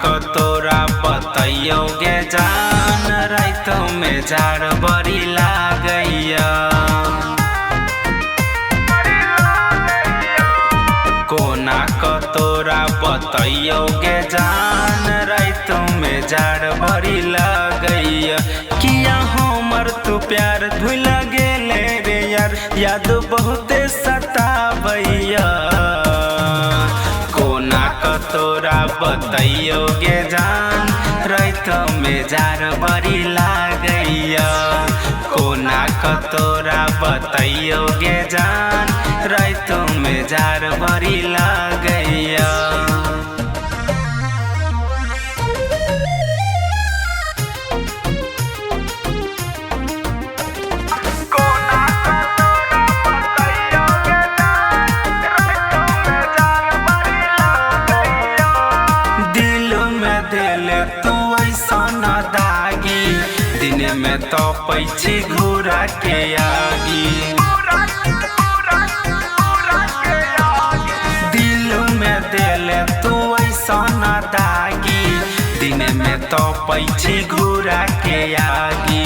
को तोरा बतैयोगे जान राइतो में जाड़ बड़ी लागैया कोना को तोरा बतैयोगे जान राइतो में जाड़ बड़ी लागैया किया हमर तू प्यार धुल गेले रे यार याद बहुते सतावैया कोना को तोरा बतैयोगे जान राइतो में जाड़ बड़ी लागैया कोना को तोरा बतैयोगे जान राइतो में जाड़ बड़ी लागैया दिन में तो पैछी घूरा के आगी दिल में दिले तू ऐसा न दागी दिन में तो पैछी घूरा के आगी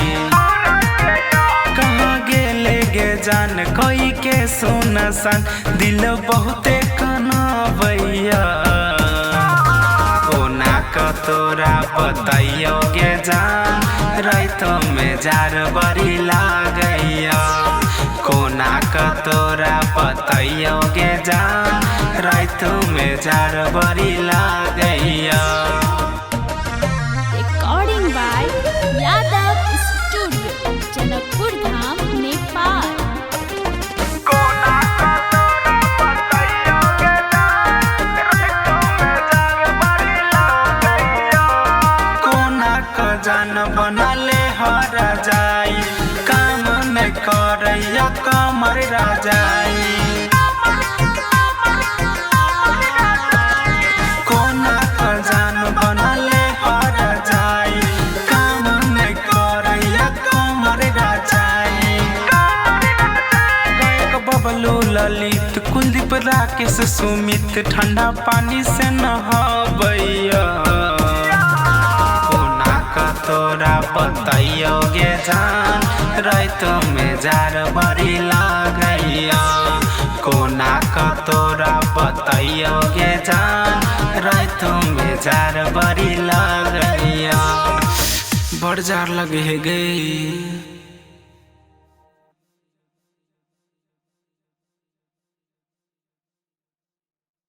कहाँ गेले गे जान कोई के सुन सन दिल बहुते कनावैया तोरा बतैयोगे जान राइतो में जाड़ बड़ी लागैया कोना का तोरा बतैयोगे जान राइतो में जाड़ बड़ी लागैया recording by Yadav studio Janakpur Dham Nepal जान बनले हर जाई काम में करैया कमर राजाई कोना का जान बनले हर जाई काम में करैया कमर राजाई गायक बबलू ललित कुलदीप राकेश सुमित ठंडा पानी से नहावैया तोरा बतैयोगे जान राइतो में जाड़ बड़ी लागैया कोना का तोरा बतैयोगे जान राइतो में जाड़ बड़ी लागैया बड़ जाड़ लगे गई।